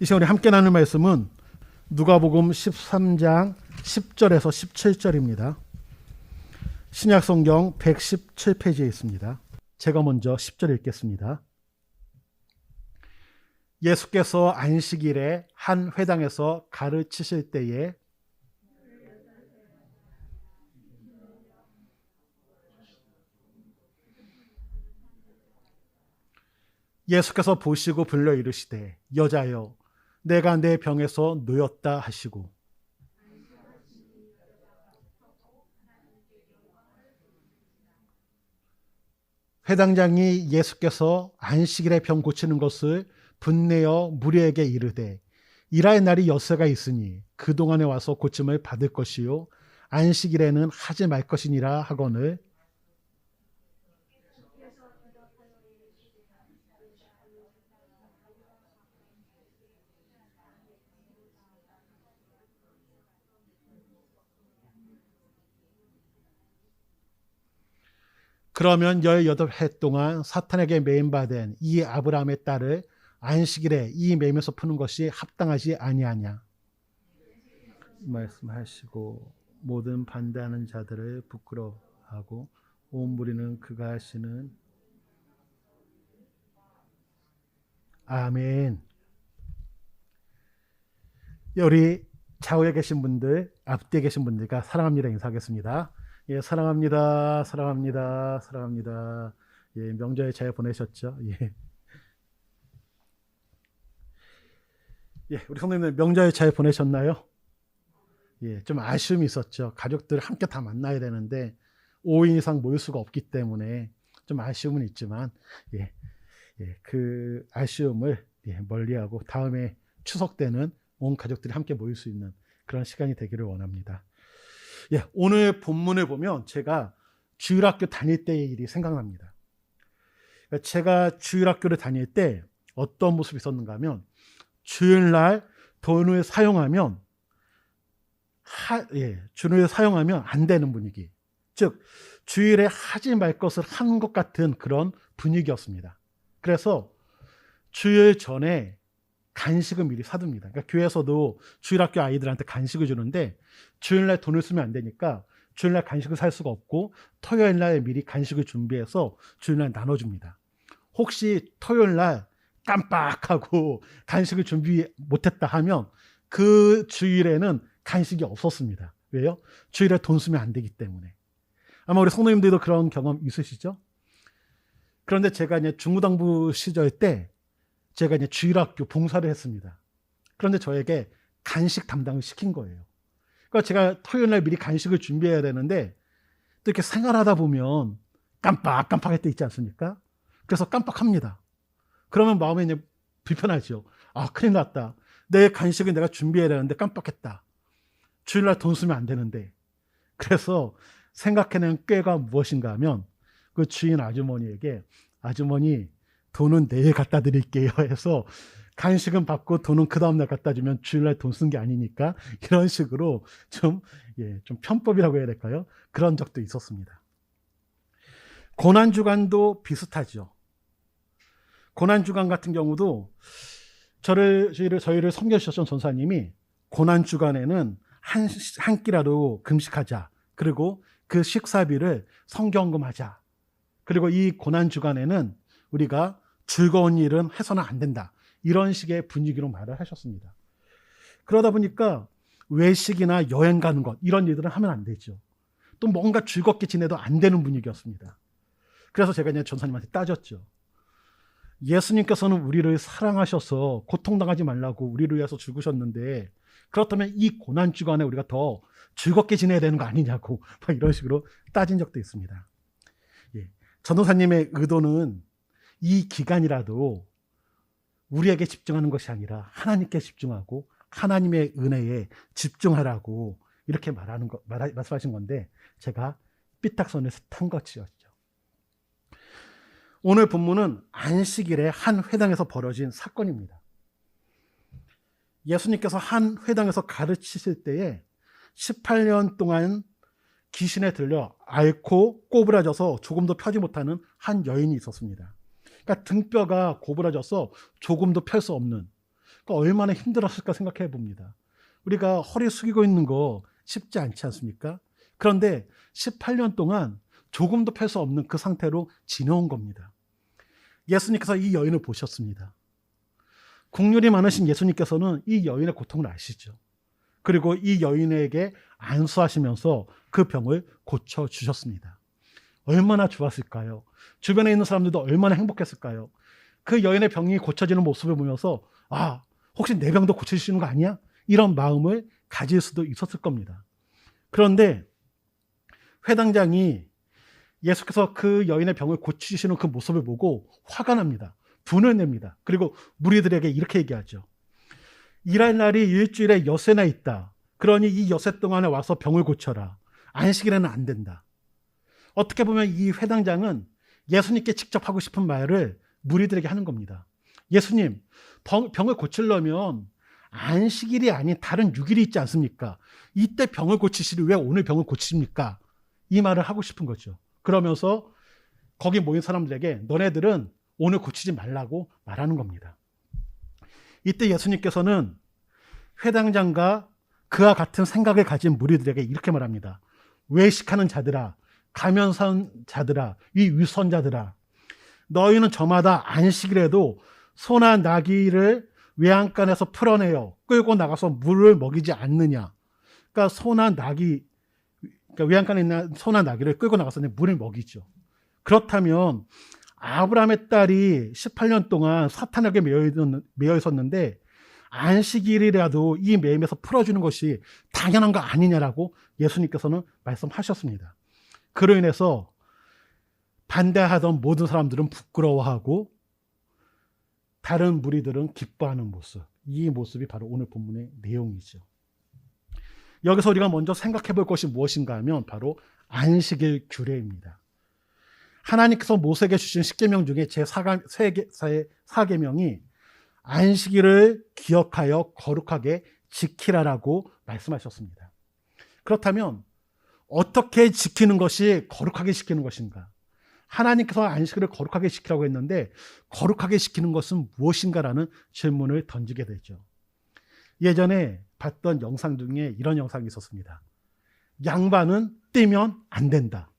이 시간에 함께 나눌 말씀은 누가복음 13장 10절에서 17절입니다. 신약성경 117페이지에 있습니다. 제가 먼저 10절 읽겠습니다. 예수께서 안식일에 한 회당에서 가르치실 때에 예수께서 보시고 불러 이르시되 여자여 내가 내 병에서 놓였다 하시고 회당장이 예수께서 안식일에 병 고치는 것을 분내어 무리에게 이르되 일할 날이 엿새가 있으니 그동안에 와서 고침을 받을 것이요 안식일에는 하지 말 것이니라 하거늘 그러면 18해 동안 사탄에게 매임받은 이 아브라함의 딸을 안식일에 이 매임에서 푸는 것이 합당하지 아니하냐 말씀하시고 모든 반대하는 자들을 부끄러워하고 온 무리는 그가 하시는 아멘. 우리 좌우에 계신 분들, 앞뒤에 계신 분들과 사랑합니다 인사하겠습니다. 예, 사랑합니다, 사랑합니다, 사랑합니다. 예, 명절 잘 보내셨죠? 예. 예, 우리 성도님들 명절 잘 보내셨나요? 예, 좀 아쉬움이 있었죠. 가족들 함께 다 만나야 되는데 5인 이상 모일 수가 없기 때문에 좀 아쉬움은 있지만 예, 그 아쉬움을 멀리하고 다음에 추석 때는 온 가족들이 함께 모일 수 있는 그런 시간이 되기를 원합니다. 예, 오늘 본문을 보면 제가 주일학교 다닐 때의 일이 생각납니다. 제가 주일학교를 다닐 때 어떤 모습이 있었는가 하면 주일날 돈을 사용하면 주일을 사용하면 안 되는 분위기, 즉 주일에 하지 말 것을 하는 것 같은 그런 분위기였습니다. 그래서 주일 전에 간식을 미리 사둡니다. 그러니까 교회에서도 주일학교 아이들한테 간식을 주는데 주일날 돈을 쓰면 안 되니까 주일날 간식을 살 수가 없고 토요일날 미리 간식을 준비해서 주일날 나눠줍니다. 혹시 토요일날 깜빡하고 간식을 준비 못했다 하면 그 주일에는 간식이 없었습니다. 왜요? 주일에 돈 쓰면 안 되기 때문에. 아마 우리 성도님들도 그런 경험 있으시죠? 그런데 제가 이제 중고등부 시절 때 제가 이제 주일학교 봉사를 했습니다. 그런데 저에게 간식 담당을 시킨 거예요. 그러니까 제가 토요일 날 미리 간식을 준비해야 되는데 또 이렇게 생활하다 보면 깜빡할 때 있지 않습니까? 그래서 깜빡합니다. 그러면 마음에 이제 불편하죠. 아, 큰일 났다. 내 간식을 내가 준비해야 되는데 깜빡했다. 주일날 돈 쓰면 안 되는데. 그래서 생각해낸 꾀가 무엇인가 하면 그 주인 아주머니에게 아주머니 돈은 내일 갖다 드릴게요 해서 간식은 받고 돈은 그 다음날 갖다 주면 주일날 돈 쓴 게 아니니까 이런 식으로 좀 편법이라고 해야 될까요? 그런 적도 있었습니다. 고난주간도 비슷하죠. 고난주간 같은 경우도 저희를 섬겨주셨던 전사님이 고난주간에는 한 끼라도 금식하자. 그리고 그 식사비를 성경금하자. 그리고 이 고난주간에는 우리가 즐거운 일은 해서는 안 된다. 이런 식의 분위기로 말을 하셨습니다. 그러다 보니까 외식이나 여행 가는 것 이런 일들은 하면 안 되죠. 또 뭔가 즐겁게 지내도 안 되는 분위기였습니다. 그래서 제가 이제 전사님한테 따졌죠. 예수님께서는 우리를 사랑하셔서 고통당하지 말라고 우리를 위해서 죽으셨는데 그렇다면 이 고난주간에 우리가 더 즐겁게 지내야 되는 거 아니냐고 막 이런 식으로 따진 적도 있습니다. 예. 전도사님의 의도는 이 기간이라도 우리에게 집중하는 것이 아니라 하나님께 집중하고 하나님의 은혜에 집중하라고 이렇게 말씀하신 건데 제가 삐딱선을 탄 것이었죠. 오늘 본문은 안식일에 한 회당에서 벌어진 사건입니다. 예수님께서 한 회당에서 가르치실 때에 18년 동안 귀신에 들려 앓고 꼬부라져서 조금도 펴지 못하는 한 여인이 있었습니다. 그러니까 등뼈가 고부라져서 조금도 펼 수 없는 그러니까 얼마나 힘들었을까 생각해 봅니다. 우리가 허리 숙이고 있는 거 쉽지 않지 않습니까? 그런데 18년 동안 조금도 펼 수 없는 그 상태로 지내온 겁니다. 예수님께서 이 여인을 보셨습니다. 국률이 많으신 예수님께서는 이 여인의 고통을 아시죠. 그리고 이 여인에게 안수하시면서 그 병을 고쳐주셨습니다. 얼마나 좋았을까요? 주변에 있는 사람들도 얼마나 행복했을까요? 그 여인의 병이 고쳐지는 모습을 보면서 아, 혹시 내 병도 고쳐주시는 거 아니야? 이런 마음을 가질 수도 있었을 겁니다. 그런데 회당장이 예수께서 그 여인의 병을 고치시는 그 모습을 보고 화가 납니다. 분을 냅니다. 그리고 무리들에게 이렇게 얘기하죠. 일할 날이 일주일에 여새나 있다. 그러니 이 여새 동안에 와서 병을 고쳐라. 안식일에는 안 된다. 어떻게 보면 이 회당장은 예수님께 직접 하고 싶은 말을 무리들에게 하는 겁니다. 예수님, 병을 고치려면 안식일이 아닌 다른 6일이 있지 않습니까? 이때 병을 고치시리 왜 오늘 병을 고치십니까? 이 말을 하고 싶은 거죠. 그러면서 거기 모인 사람들에게 너네들은 오늘 고치지 말라고 말하는 겁니다. 이때 예수님께서는 회당장과 그와 같은 생각을 가진 무리들에게 이렇게 말합니다. 외식하는 자들아, 가면산 자들아, 이 위선자들아, 너희는 저마다 안식일에도 소나 나귀를 외양간에서 풀어내어 끌고 나가서 물을 먹이지 않느냐. 그러니까 소나 나귀, 그러니까 외양간에 있는 소나 나귀를 끌고 나가서 물을 먹이죠. 그렇다면 아브라함의 딸이 18년 동안 사탄에게 매여 있었는데 안식일이라도 이 매임에서 풀어주는 것이 당연한 거 아니냐라고 예수님께서는 말씀하셨습니다. 그로 인해서 반대하던 모든 사람들은 부끄러워하고 다른 무리들은 기뻐하는 모습, 이 모습이 바로 오늘 본문의 내용이죠. 여기서 우리가 먼저 생각해 볼 것이 무엇인가 하면 바로 안식일 규례입니다. 하나님께서 모세에게 주신 10계명 중에 제4계명이 안식일을 기억하여 거룩하게 지키라라고 말씀하셨습니다. 그렇다면 어떻게 지키는 것이 거룩하게 지키는 것인가? 하나님께서 안식일을 거룩하게 지키라고 했는데 거룩하게 지키는 것은 무엇인가라는 질문을 던지게 되죠. 예전에 봤던 영상 중에 이런 영상이 있었습니다. 양반은 뛰면 안 된다.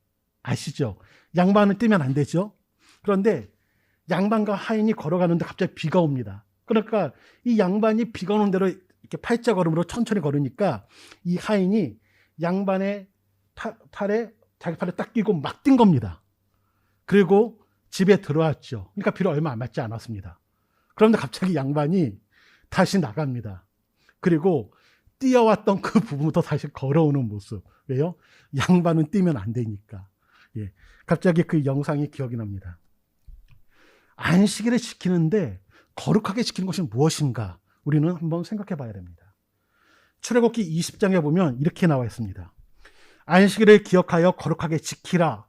아시죠? 양반은 뛰면 안 되죠? 그런데 양반과 하인이 걸어가는데 갑자기 비가 옵니다. 그러니까 이 양반이 비가 오는 대로 이렇게 팔자걸음으로 천천히 걸으니까 이 하인이 양반의 팔에 자기 팔에 딱 끼고 막 뛴 겁니다. 그리고 집에 들어왔죠. 그러니까 비를 얼마 안 맞지 않았습니다. 그런데 갑자기 양반이 다시 나갑니다. 그리고 뛰어왔던 그 부분부터 다시 걸어오는 모습. 왜요? 양반은 뛰면 안 되니까. 예. 갑자기 그 영상이 기억이 납니다. 안식일을 지키는데 거룩하게 지키는 것이 무엇인가? 우리는 한번 생각해 봐야 됩니다. 출애굽기 20장에 보면 이렇게 나와 있습니다. 안식일을 기억하여 거룩하게 지키라.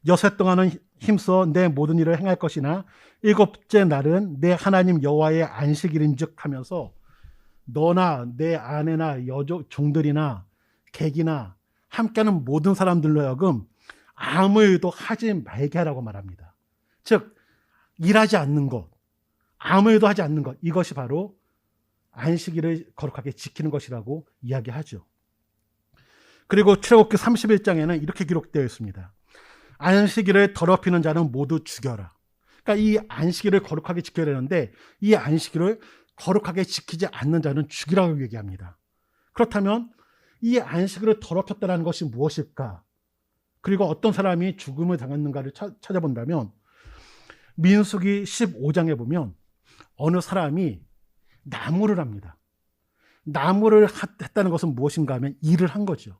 여섯 동안은 힘써 내 모든 일을 행할 것이나 일곱째 날은 내 하나님 여호와의 안식일인즉 하면서 너나 내 아내나 종들이나 객이나 함께하는 모든 사람들로 하여금 아무 일도 하지 말게 하라고 말합니다. 즉 일하지 않는 것, 아무 일도 하지 않는 것, 이것이 바로 안식일을 거룩하게 지키는 것이라고 이야기하죠. 그리고 출애굽기 31장에는 이렇게 기록되어 있습니다. 안식일을 더럽히는 자는 모두 죽여라. 그러니까 이 안식일을 거룩하게 지켜야 되는데 이 안식일을 거룩하게 지키지 않는 자는 죽이라고 얘기합니다. 그렇다면 이 안식일을 더럽혔다는 것이 무엇일까? 그리고 어떤 사람이 죽음을 당했는가를 찾아본다면 민수기 15장에 보면 어느 사람이 나무를 합니다. 나무를 했다는 것은 무엇인가 하면 일을 한 거죠.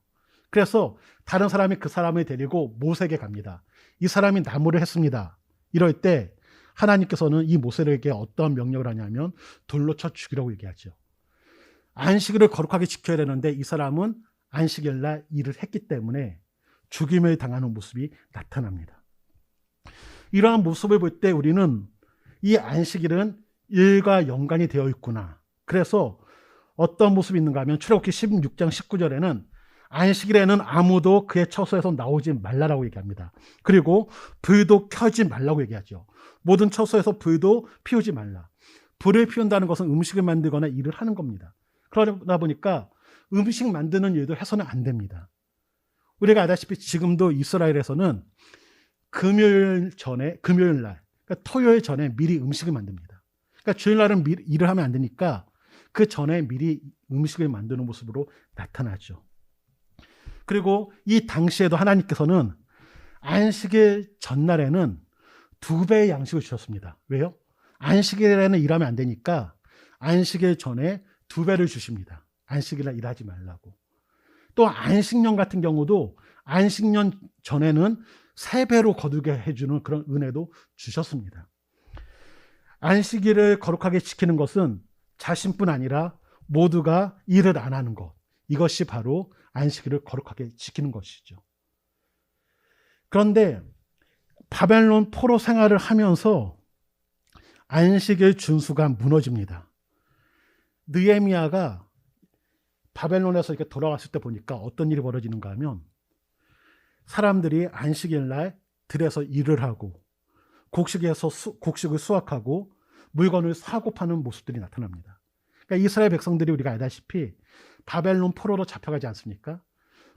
그래서 다른 사람이 그 사람을 데리고 모세에게 갑니다. 이 사람이 나무를 했습니다. 이럴 때 하나님께서는 이 모세에게 어떤 명령을 하냐면 돌로 쳐 죽이라고 얘기하죠. 안식일을 거룩하게 지켜야 되는데 이 사람은 안식일날 일을 했기 때문에 죽임을 당하는 모습이 나타납니다. 이러한 모습을 볼 때 우리는 이 안식일은 일과 연관이 되어 있구나. 그래서 어떤 모습이 있는가 하면 출애굽기 16장 19절에는 안식일에는 아무도 그의 처소에서 나오지 말라라고 얘기합니다. 그리고 불도 켜지 말라고 얘기하죠. 모든 처소에서 불도 피우지 말라. 불을 피운다는 것은 음식을 만들거나 일을 하는 겁니다. 그러다 보니까 음식 만드는 일도 해서는 안 됩니다. 우리가 알다시피 지금도 이스라엘에서는 금요일 날, 그러니까 토요일 전에 미리 음식을 만듭니다. 그러니까 주일날은 일을 하면 안 되니까 그 전에 미리 음식을 만드는 모습으로 나타나죠. 그리고 이 당시에도 하나님께서는 안식일 전날에는 2배의 양식을 주셨습니다. 왜요? 안식일에는 일하면 안 되니까 안식일 전에 2배를 주십니다. 안식일날 일하지 말라고. 또 안식년 같은 경우도 안식년 전에는 3배로 거두게 해주는 그런 은혜도 주셨습니다. 안식일을 거룩하게 지키는 것은 자신뿐 아니라 모두가 일을 안 하는 것, 이것이 바로 안식일을 거룩하게 지키는 것이죠. 그런데 바벨론 포로 생활을 하면서 안식일 준수가 무너집니다. 느헤미야가 바벨론에서 이렇게 돌아왔을 때 보니까 어떤 일이 벌어지는가 하면 사람들이 안식일 날 들에서 일을 하고 곡식을 수확하고 물건을 사고 파는 모습들이 나타납니다. 그러니까 이스라엘 백성들이 우리가 알다시피 바벨론 포로로 잡혀가지 않습니까?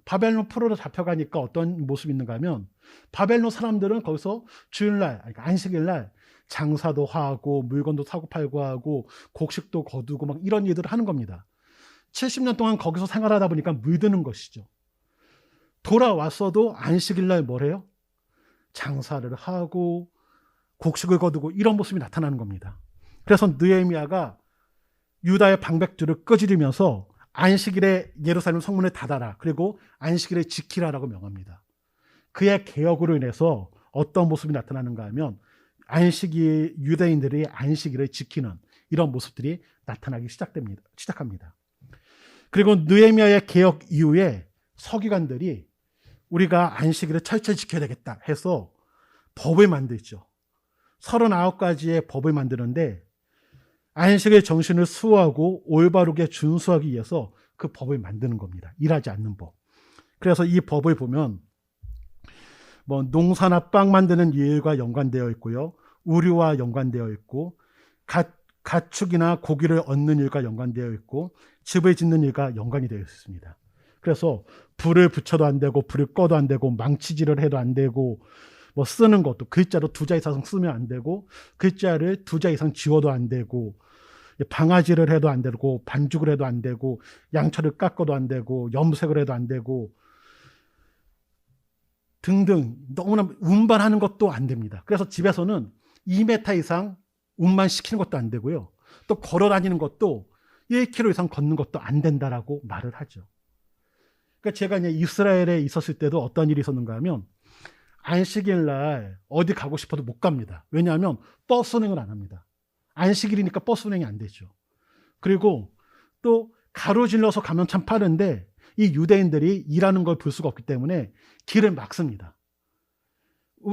바벨론 포로로 잡혀가니까 어떤 모습이 있는가 하면 바벨론 사람들은 거기서 주일날, 그러니까 안식일날 장사도 하고 물건도 사고 팔고 하고 곡식도 거두고 막 이런 일들을 하는 겁니다. 70년 동안 거기서 생활하다 보니까 물드는 것이죠. 돌아왔어도 안식일날 뭘 해요? 장사를 하고 곡식을 거두고 이런 모습이 나타나는 겁니다. 그래서 느헤미야가 유다의 방백들을 끄지르면서 안식일에 예루살렘 성문을 닫아라. 그리고 안식일에 지키라라고 명합니다. 그의 개혁으로 인해서 어떤 모습이 나타나는가 하면 유대인들이 안식일을 지키는 이런 모습들이 나타나기 시작합니다. 그리고 느헤미야의 개혁 이후에 서기관들이 우리가 안식일을 철저히 지켜야 되겠다 해서 법을 만들죠. 39가지의 법을 만드는데 안식의 정신을 수호하고 올바르게 준수하기 위해서 그 법을 만드는 겁니다. 일하지 않는 법. 그래서 이 법을 보면 농사나 빵 만드는 일과 연관되어 있고요. 의류와 연관되어 있고 가축이나 고기를 얻는 일과 연관되어 있고 집을 짓는 일과 연관이 되어 있습니다. 그래서 불을 붙여도 안 되고 불을 꺼도 안 되고 망치질을 해도 안 되고 쓰는 것도 글자로 2자 이상 쓰면 안 되고 글자를 2자 이상 지워도 안 되고 방아지를 해도 안 되고 반죽을 해도 안 되고 양철을 깎아도 안 되고 염색을 해도 안 되고 등등 너무나 운반하는 것도 안 됩니다. 그래서 집에서는 2m 이상 운반 시키는 것도 안 되고요. 또 걸어 다니는 것도 1km 이상 걷는 것도 안 된다라고 말을 하죠. 그러니까 제가 이제 이스라엘에 있었을 때도 어떤 일이 있었는가 하면 안식일 날 어디 가고 싶어도 못 갑니다. 왜냐하면 버스 운행을 안 합니다. 안식일이니까 버스 운행이 안 되죠. 그리고 또 가로질러서 가면 참 빠른데 이 유대인들이 일하는 걸 볼 수가 없기 때문에 길을 막습니다.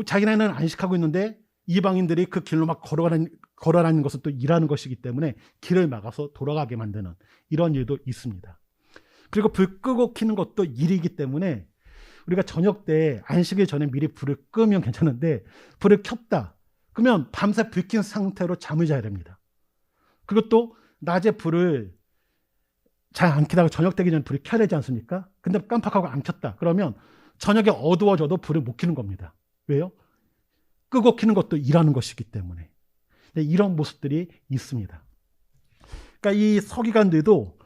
자기네는 안식하고 있는데 이방인들이 그 길로 막 걸어다니는 것은 또 일하는 것이기 때문에 길을 막아서 돌아가게 만드는 이런 일도 있습니다. 그리고 불 끄고 켜는 것도 일이기 때문에 우리가 저녁 때 안식일 전에 미리 불을 끄면 괜찮은데 불을 켰다. 그러면 밤새 불 킨 상태로 잠을 자야 됩니다. 그리고 또 낮에 불을 잘 안 켜다가 저녁 되기 전에 불을 켜야 되지 않습니까? 근데 깜빡하고 안 켰다. 그러면 저녁에 어두워져도 불을 못 켜는 겁니다. 왜요? 끄고 켜는 것도 일하는 것이기 때문에. 이런 모습들이 있습니다. 그러니까 이 서기관들도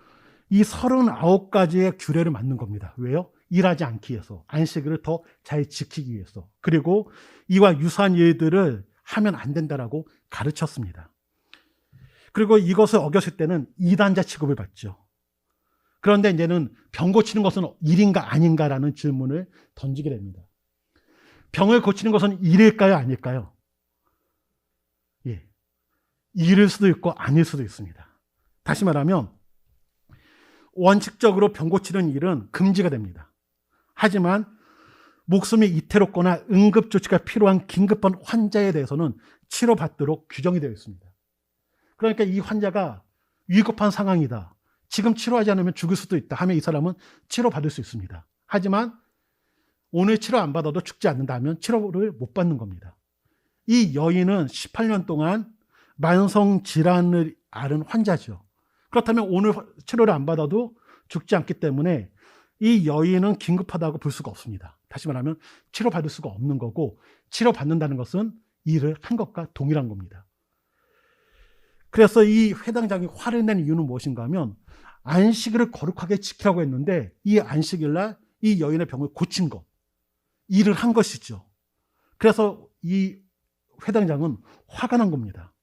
이 39가지의 규례를 만든 겁니다. 왜요? 일하지 않기 위해서, 안식일을 더 잘 지키기 위해서, 그리고 이와 유사한 일들을 하면 안 된다라고 가르쳤습니다. 그리고 이것을 어겼을 때는 이단자 취급을 받죠. 그런데 이제는 병 고치는 것은 일인가 아닌가라는 질문을 던지게 됩니다. 병을 고치는 것은 일일까요, 아닐까요? 예, 일일 수도 있고 아닐 수도 있습니다. 다시 말하면 원칙적으로 병 고치는 일은 금지가 됩니다. 하지만 목숨이 이태롭거나 응급조치가 필요한 긴급한 환자에 대해서는 치료받도록 규정이 되어 있습니다. 그러니까 이 환자가 위급한 상황이다, 지금 치료하지 않으면 죽을 수도 있다 하면 이 사람은 치료받을 수 있습니다. 하지만 오늘 치료 안 받아도 죽지 않는다 하면 치료를 못 받는 겁니다. 이 여인은 18년 동안 만성 질환을 앓은 환자죠. 그렇다면 오늘 치료를 안 받아도 죽지 않기 때문에 이 여인은 긴급하다고 볼 수가 없습니다. 다시 말하면 치료받을 수가 없는 거고, 치료받는다는 것은 일을 한 것과 동일한 겁니다. 그래서 이 회당장이 화를 낸 이유는 무엇인가 하면 안식일을 거룩하게 지키라고 했는데 이 안식일날 이 여인의 병을 고친 것, 일을 한 것이죠. 그래서 이 회당장은 화가 난 겁니다.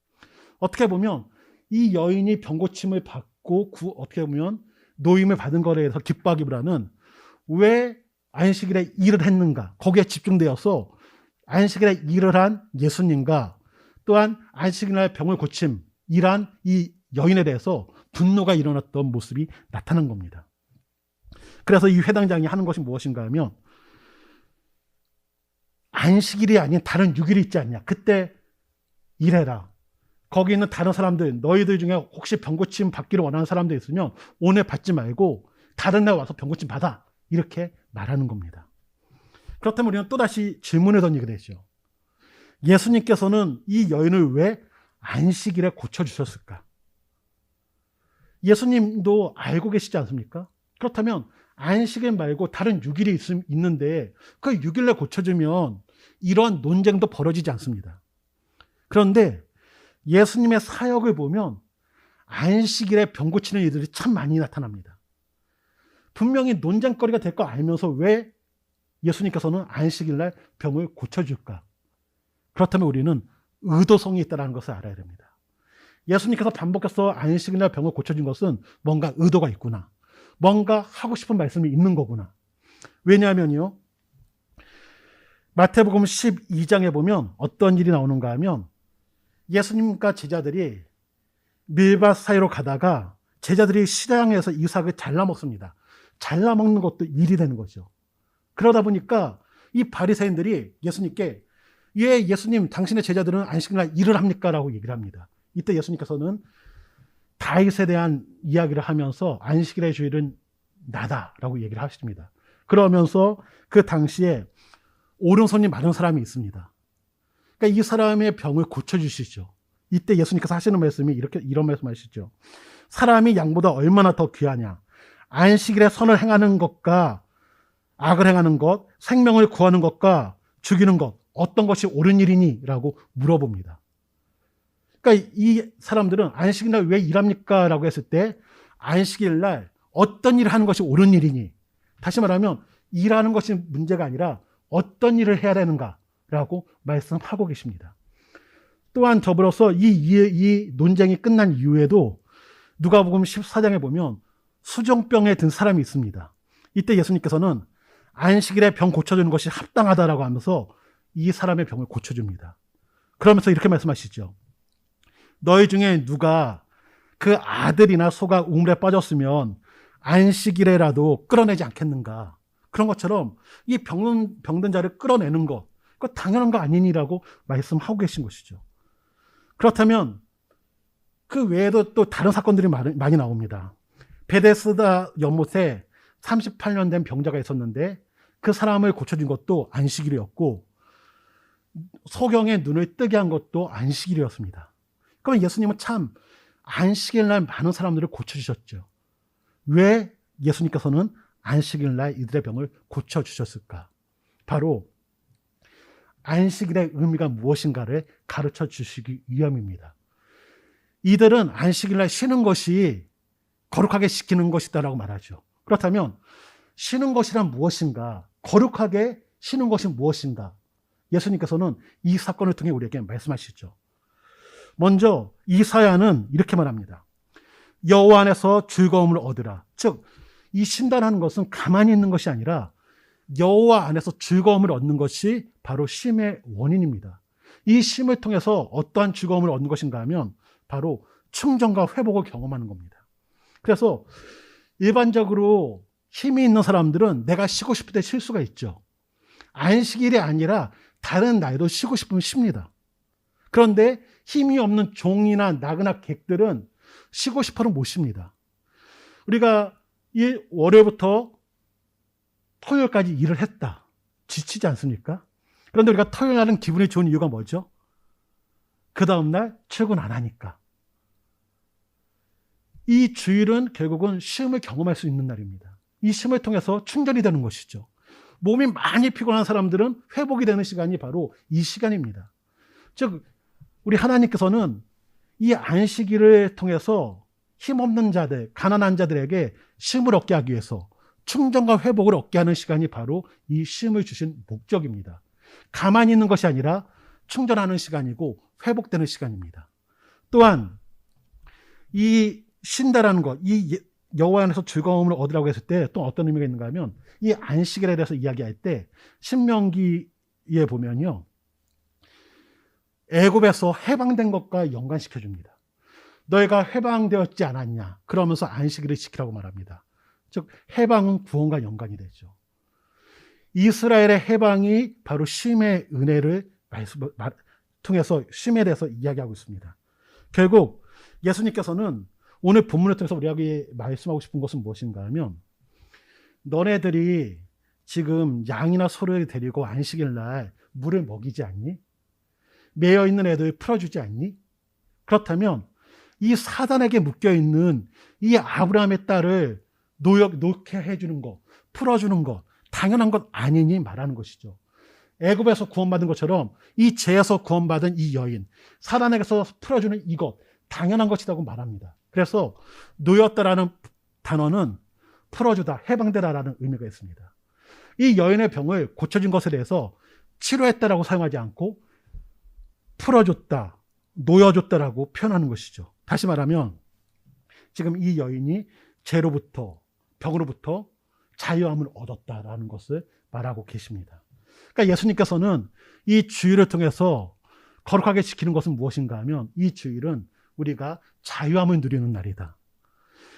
어떻게 보면 이 여인이 병 고침을 받고 어떻게 보면 노임을 받은 거에 대해서 기뻐하기보다는 왜 안식일에 일을 했는가, 거기에 집중되어서 안식일에 일을 한 예수님과 또한 안식일날 병을 고침 일한 이 여인에 대해서 분노가 일어났던 모습이 나타난 겁니다. 그래서 이 회당장이 하는 것이 무엇인가 하면 안식일이 아닌 다른 6일이 있지 않냐, 그때 일해라. 거기 있는 다른 사람들, 너희들 중에 혹시 병고침 받기를 원하는 사람들 있으면 오늘 받지 말고 다른 날 와서 병고침 받아, 이렇게 말하는 겁니다. 그렇다면 우리는 또다시 질문을 던지게 되죠. 예수님께서는 이 여인을 왜 안식일에 고쳐주셨을까? 예수님도 알고 계시지 않습니까? 그렇다면 안식일 말고 다른 6일이 있는데 그 6일에 고쳐주면 이런 논쟁도 벌어지지 않습니다. 그런데 예수님의 사역을 보면 안식일에 병 고치는 일들이 참 많이 나타납니다. 분명히 논쟁거리가 될 거 알면서 왜 예수님께서는 안식일날 병을 고쳐줄까? 그렇다면 우리는 의도성이 있다는 것을 알아야 됩니다. 예수님께서 반복해서 안식일날 병을 고쳐준 것은 뭔가 의도가 있구나, 뭔가 하고 싶은 말씀이 있는 거구나. 왜냐하면요, 마태복음 12장에 보면 어떤 일이 나오는가 하면 예수님과 제자들이 밀밭 사이로 가다가 제자들이 시장에서 이삭을 잘라 먹습니다. 잘라 먹는 것도 일이 되는 거죠. 그러다 보니까 이 바리새인들이 예수님께, 예, 예수님, 당신의 제자들은 안식일날 일을 합니까? 라고 얘기를 합니다. 이때 예수님께서는 다윗에 대한 이야기를 하면서 안식일의 주일은 나다라고 얘기를 하십니다. 그러면서 그 당시에 오른손이 마른 사람이 있습니다. 그러니까 이 사람의 병을 고쳐주시죠. 이때 예수님께서 하시는 말씀이 이런 말씀하시죠. 사람이 양보다 얼마나 더 귀하냐. 안식일에 선을 행하는 것과 악을 행하는 것, 생명을 구하는 것과 죽이는 것, 어떤 것이 옳은 일이니? 라고 물어봅니다. 그러니까 이 사람들은 안식일날 왜 일합니까? 라고 했을 때 안식일날 어떤 일을 하는 것이 옳은 일이니? 다시 말하면 일하는 것이 문제가 아니라 어떤 일을 해야 되는가? 라고 말씀하고 계십니다. 또한 더불어서 이 논쟁이 끝난 이후에도 누가복음 14장에 보면 수종병에 든 사람이 있습니다. 이때 예수님께서는 안식일에 병 고쳐주는 것이 합당하다라고 하면서 이 사람의 병을 고쳐줍니다. 그러면서 이렇게 말씀하시죠. 너희 중에 누가 그 아들이나 소가 우물에 빠졌으면 안식일에라도 끌어내지 않겠는가. 그런 것처럼 이 병든 자를 끌어내는 것, 그거 당연한 거 아니니라고 말씀하고 계신 것이죠. 그렇다면 그 외에도 또 다른 사건들이 많이 나옵니다. 베데스다 연못에 38년 된 병자가 있었는데 그 사람을 고쳐준 것도 안식일이었고 소경의 눈을 뜨게 한 것도 안식일이었습니다. 그럼 예수님은 참 안식일날 많은 사람들을 고쳐주셨죠. 왜 예수님께서는 안식일날 이들의 병을 고쳐주셨을까? 바로 안식일의 의미가 무엇인가를 가르쳐 주시기 위함입니다. 이들은 안식일날 쉬는 것이 거룩하게 지키는 것이다라고 말하죠. 그렇다면 쉬는 것이란 무엇인가? 거룩하게 쉬는 것이 무엇인가? 예수님께서는 이 사건을 통해 우리에게 말씀하시죠. 먼저 이사야는 이렇게 말합니다. 여호와 안에서 즐거움을 얻으라. 즉, 이 쉰다는 것은 가만히 있는 것이 아니라 여호와 안에서 즐거움을 얻는 것이 바로 쉼의 원인입니다. 이 쉼을 통해서 어떠한 즐거움을 얻는 것인가 하면 바로 충전과 회복을 경험하는 겁니다. 그래서 일반적으로 힘이 있는 사람들은 내가 쉬고 싶을 때 쉴 수가 있죠. 안식일이 아니라 다른 날도 쉬고 싶으면 쉽니다. 그런데 힘이 없는 종이나 나그나 객들은 쉬고 싶어도 못 쉽니다. 우리가 이 월요일부터 토요일까지 일을 했다. 지치지 않습니까? 그런데 우리가 토요일 날은 기분이 좋은 이유가 뭐죠? 그 다음날 출근 안 하니까. 이 주일은 결국은 쉼을 경험할 수 있는 날입니다. 이 쉼을 통해서 충전이 되는 것이죠. 몸이 많이 피곤한 사람들은 회복이 되는 시간이 바로 이 시간입니다. 즉 우리 하나님께서는 이 안식일을 통해서 힘없는 자들, 가난한 자들에게 쉼을 얻게 하기 위해서 충전과 회복을 얻게 하는 시간이 바로 이 쉼을 주신 목적입니다. 가만히 있는 것이 아니라 충전하는 시간이고 회복되는 시간입니다. 또한 이 쉰다라는 것, 이 여호와 안에서 즐거움을 얻으라고 했을 때 또 어떤 의미가 있는가 하면 이 안식일에 대해서 이야기할 때 신명기에 보면요, 애굽에서 해방된 것과 연관시켜 줍니다. 너희가 해방되었지 않았냐 그러면서 안식일을 지키라고 말합니다. 즉 해방은 구원과 연관이 되죠. 이스라엘의 해방이 바로 쉼의 은혜를 통해서 쉼에 대해서 이야기하고 있습니다. 결국 예수님께서는 오늘 본문을 통해서 우리에게 말씀하고 싶은 것은 무엇인가 하면, 너네들이 지금 양이나 소를 데리고 안식일 날 물을 먹이지 않니? 매여 있는 애들 풀어주지 않니? 그렇다면 이 사단에게 묶여있는 이 아브라함의 딸을 놓게 해주는 것, 풀어주는 것, 당연한 것 아니니 말하는 것이죠. 애굽에서 구원받은 것처럼 이 죄에서 구원받은 이 여인, 사단에게서 풀어주는 이것, 당연한 것이라고 말합니다. 그래서 놓였다라는 단어는 풀어주다, 해방되다라는 의미가 있습니다. 이 여인의 병을 고쳐진 것에 대해서 치료했다라고 사용하지 않고 풀어줬다, 놓여줬다라고 표현하는 것이죠. 다시 말하면 지금 이 여인이 죄로부터, 병으로부터 자유함을 얻었다라는 것을 말하고 계십니다. 그러니까 예수님께서는 이 주일을 통해서 거룩하게 지키는 것은 무엇인가 하면, 이 주일은 우리가 자유함을 누리는 날이다.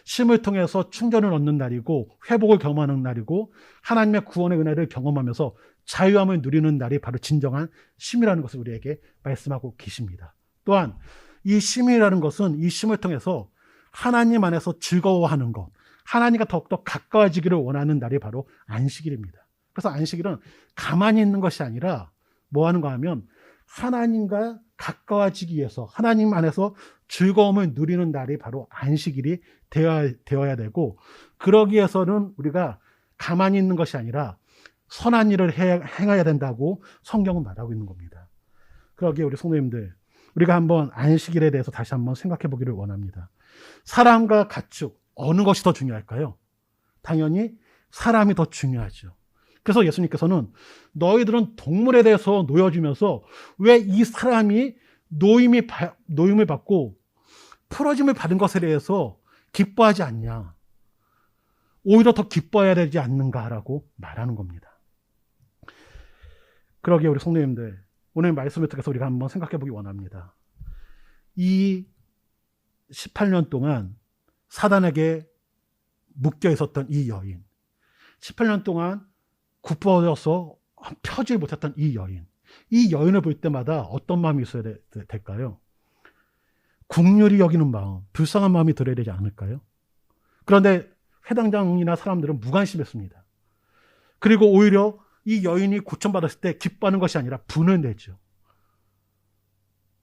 쉼을 통해서 충전을 얻는 날이고 회복을 경험하는 날이고 하나님의 구원의 은혜를 경험하면서 자유함을 누리는 날이 바로 진정한 쉼이라는 것을 우리에게 말씀하고 계십니다. 또한 이 쉼이라는 것은 이 쉼을 통해서 하나님 안에서 즐거워하는 것, 하나님과 더욱더 가까워지기를 원하는 날이 바로 안식일입니다. 그래서 안식일은 가만히 있는 것이 아니라 뭐 하는가 하면 하나님과 가까워지기 위해서 하나님 안에서 즐거움을 누리는 날이 바로 안식일이 되어야 되고, 그러기 위해서는 우리가 가만히 있는 것이 아니라 선한 일을 행해야 된다고 성경은 말하고 있는 겁니다. 그러기에 우리 성도님들, 우리가 한번 안식일에 대해서 다시 한번 생각해 보기를 원합니다. 사람과 가축, 어느 것이 더 중요할까요? 당연히 사람이 더 중요하죠. 그래서 예수님께서는 너희들은 동물에 대해서 놓여주면서 왜 이 사람이 노임을 받고 풀어짐을 받은 것에 대해서 기뻐하지 않냐, 오히려 더 기뻐해야 되지 않는가라고 말하는 겁니다. 그러기에 우리 성도님들, 오늘 말씀을 통해서 우리가 한번 생각해 보기 원합니다. 이 18년 동안 사단에게 묶여 있었던 이 여인, 18년 동안 굽어져서 펴질 못했던 이 여인을 볼 때마다 어떤 마음이 있어야 될까요? 긍휼히 여기는 마음, 불쌍한 마음이 들어야 되지 않을까요? 그런데 회당장이나 사람들은 무관심했습니다. 그리고 오히려 이 여인이 고침받았을 때 기뻐하는 것이 아니라 분을 내죠.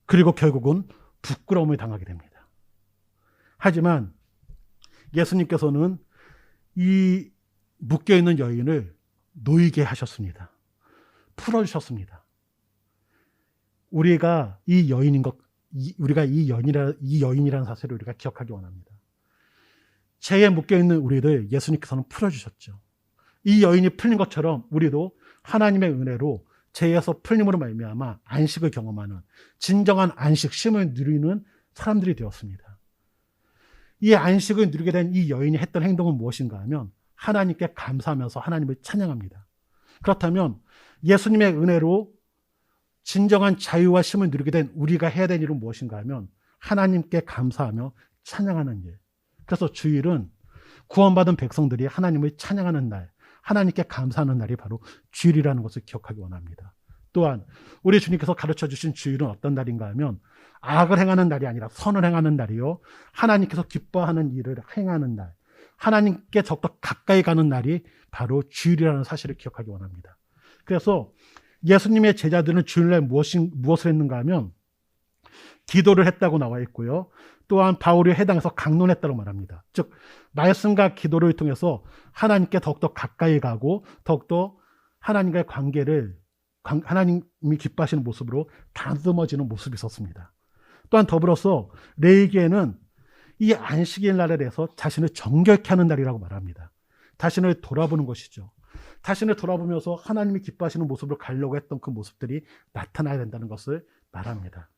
그리고 결국은 부끄러움을 당하게 됩니다. 하지만 예수님께서는 이 묶여있는 여인을 놓이게 하셨습니다. 풀어주셨습니다. 우리가 이 여인이라는 사실을 우리가 기억하기 원합니다. 죄에 묶여있는 우리를 예수님께서는 풀어주셨죠. 이 여인이 풀린 것처럼 우리도 하나님의 은혜로 죄에서 풀림으로 말미암아 안식을 경험하는, 진정한 안식, 쉼을 누리는 사람들이 되었습니다. 이 안식을 누리게 된 이 여인이 했던 행동은 무엇인가 하면 하나님께 감사하면서 하나님을 찬양합니다. 그렇다면 예수님의 은혜로 진정한 자유와 쉼을 누리게 된 우리가 해야 될 일은 무엇인가 하면 하나님께 감사하며 찬양하는 일. 그래서 주일은 구원받은 백성들이 하나님을 찬양하는 날, 하나님께 감사하는 날이 바로 주일이라는 것을 기억하기 원합니다. 또한 우리 주님께서 가르쳐 주신 주일은 어떤 날인가 하면 악을 행하는 날이 아니라 선을 행하는 날이요, 하나님께서 기뻐하는 일을 행하는 날, 하나님께 더욱더 가까이 가는 날이 바로 주일이라는 사실을 기억하기 원합니다. 그래서 예수님의 제자들은 주일날 무엇을 했는가 하면 기도를 했다고 나와 있고요. 또한 바울이 해당해서 강론했다고 말합니다. 즉 말씀과 기도를 통해서 하나님께 더욱더 가까이 가고 더욱더 하나님과의 관계를 하나님이 기뻐하시는 모습으로 다듬어지는 모습이 있었습니다. 또한 더불어서 레위기에는 이 안식일 날에 대해서 자신을 정결케 하는 날이라고 말합니다. 자신을 돌아보는 것이죠. 자신을 돌아보면서 하나님이 기뻐하시는 모습으로 가려고 했던 그 모습들이 나타나야 된다는 것을 말합니다.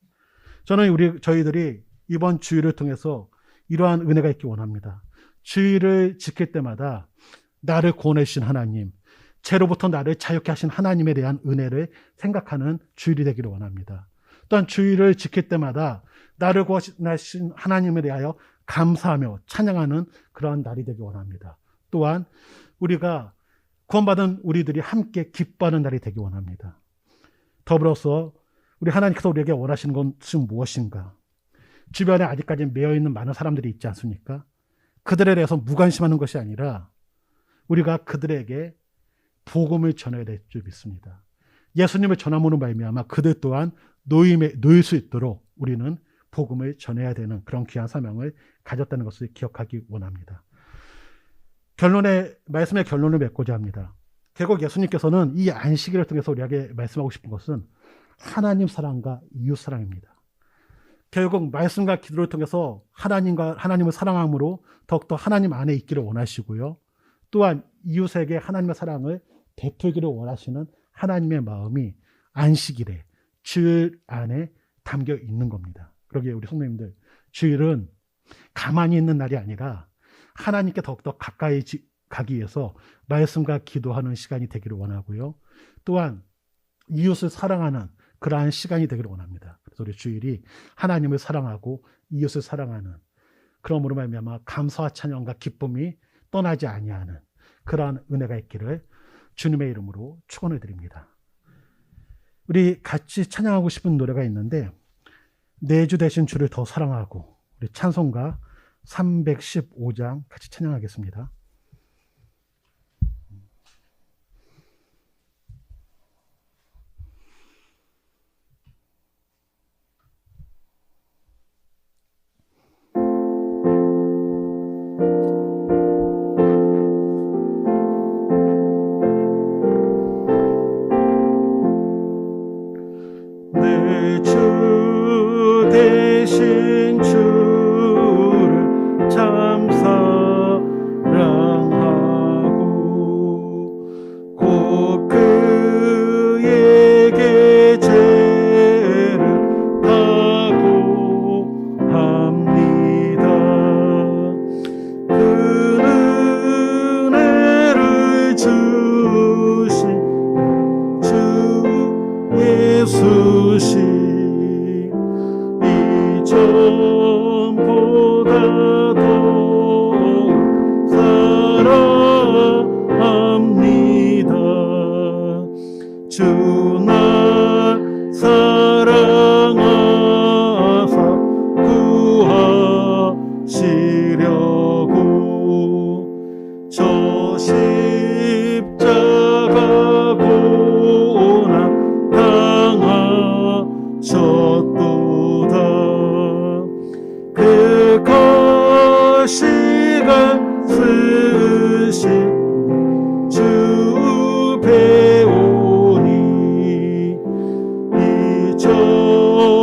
저는 저희들이 이번 주일을 통해서 이러한 은혜가 있기 원합니다. 주일을 지킬 때마다 나를 구원해 주신 하나님, 죄로부터 나를 자유케 하신 하나님에 대한 은혜를 생각하는 주일이 되기를 원합니다. 또한 주일을 지킬 때마다 나를 구원하신 하나님에 대하여 감사하며 찬양하는 그러한 날이 되기 원합니다. 또한 우리가 구원받은 우리들이 함께 기뻐하는 날이 되기 원합니다. 더불어서 우리 하나님께서 우리에게 원하시는 것은 무엇인가? 주변에 아직까지 매여있는 많은 사람들이 있지 않습니까? 그들에 대해서 무관심하는 것이 아니라 우리가 그들에게 복음을 전해야 될 줄 믿습니다. 예수님을 전함으로 말미암아 그들 또한 놓일 수 있도록 우리는 복음을 전해야 되는 그런 귀한 사명을 가졌다는 것을 기억하기 원합니다. 말씀의 결론을 맺고자 합니다. 결국 예수님께서는 이 안식일을 통해서 우리에게 말씀하고 싶은 것은 하나님 사랑과 이웃 사랑입니다. 결국 말씀과 기도를 통해서 하나님을 사랑함으로 더욱더 하나님 안에 있기를 원하시고요. 또한 이웃에게 하나님의 사랑을 베풀기를 원하시는 하나님의 마음이 안식일에 주일 안에 담겨 있는 겁니다. 그러기에 우리 성도님들, 주일은 가만히 있는 날이 아니라 하나님께 더욱더 가까이 가기 위해서 말씀과 기도하는 시간이 되기를 원하고요. 또한 이웃을 사랑하는 그러한 시간이 되기를 원합니다. 그래서 우리 주일이 하나님을 사랑하고 이웃을 사랑하는, 그러므로 말미암아 감사와 찬양과 기쁨이 떠나지 아니하는 그러한 은혜가 있기를 주님의 이름으로 축원을 드립니다. 우리 같이 찬양하고 싶은 노래가 있는데, 내 주 되신 주를 더 사랑하고, 우리 찬송가 315장 같이 찬양하겠습니다. 내 주 되신 주를 참 사랑하고 곧 그에게 죄를 다고 합니다. 그 은혜를 주신 주 예수시 이전보다 더 사랑합니다. 주 날 사랑하사 구하시려고 저 십자가 고난 당하셨도다. 그 거시가 쓰신 주 배우니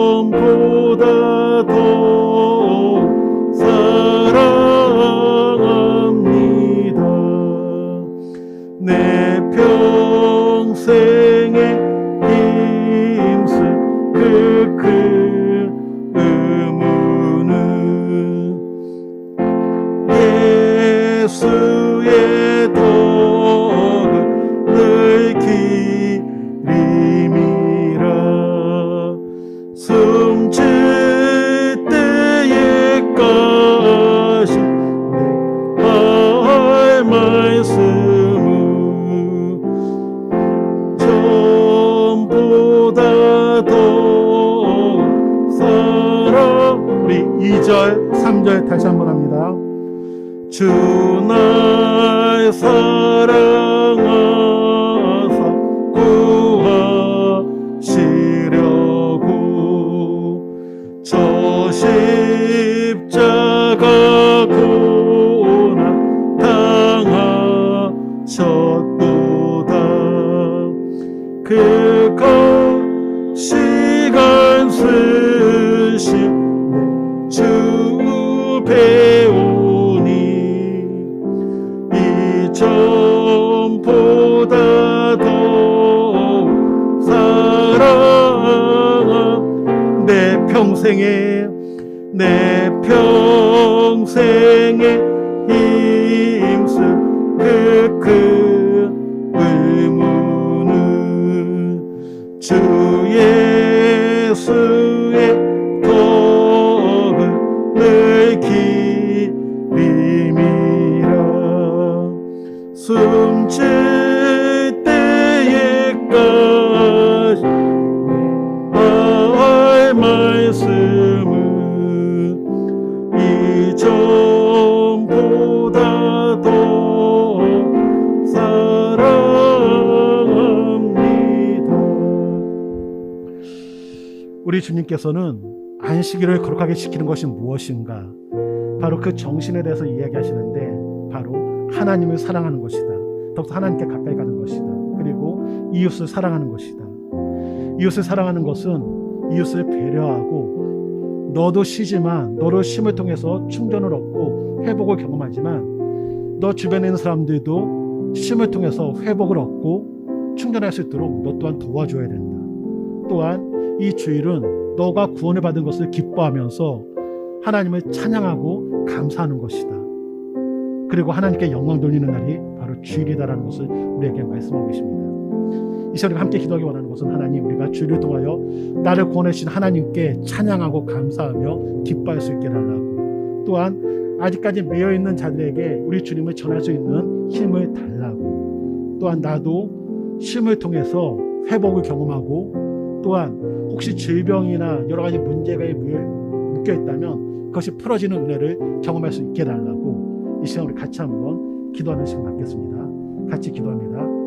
이전보다 더 사랑합니다. 내 평생에 힘쓸 그 의무는 예수의 덕을 늘 기림이라. 숨질 때에까지 내 말씀은 전보다 더 우리 2절, 3절 다시 한번 합니다. 주 날 사랑하사 구하시려고 저 십자가 고난 당하셨도다. 그것 시간 쓰신 주 배우니 이전보다 더 사랑한 내 평생에 힘쓸 그 의무는 주 예수의 덕을 늘 기림이라. 숨질 때에까지 알 말씀은 이전보다 더 사랑합니다. 우리 주님께서는 안식일을 거룩하게 지키는 것이 무엇인가? 바로 그 정신에 대해서 이야기하시는데, 바로 하나님을 사랑하는 것이다. 더욱더 하나님께 가까이 가는 것이다. 그리고 이웃을 사랑하는 것이다. 이웃을 사랑하는 것은 이웃을 배려하고, 너도 쉬지만 너를 쉼을 통해서 충전을 얻고 회복을 경험하지만 너 주변에 있는 사람들도 쉼을 통해서 회복을 얻고 충전할 수 있도록 너 또한 도와줘야 된다. 또한 이 주일은 너가 구원을 받은 것을 기뻐하면서 하나님을 찬양하고 감사하는 것이다. 그리고 하나님께 영광 돌리는 날이 바로 주일이다라는 것을 우리에게 말씀하고 계십니다. 이 시간 우리가 함께 기도하기 원하는 것은, 하나님, 우리가 주일을 통하여 나를 구원해 주신 하나님께 찬양하고 감사하며 기뻐할 수 있게 달라고, 또한 아직까지 매여있는 자들에게 우리 주님을 전할 수 있는 힘을 달라고, 또한 나도 쉼을 통해서 회복을 경험하고, 또한 혹시 질병이나 여러 가지 문제가 묶여있다면 그것이 풀어지는 은혜를 경험할 수 있게 달라고, 이 시간 우리 같이 한번 기도하는 시간 갖겠습니다. 같이 기도합니다.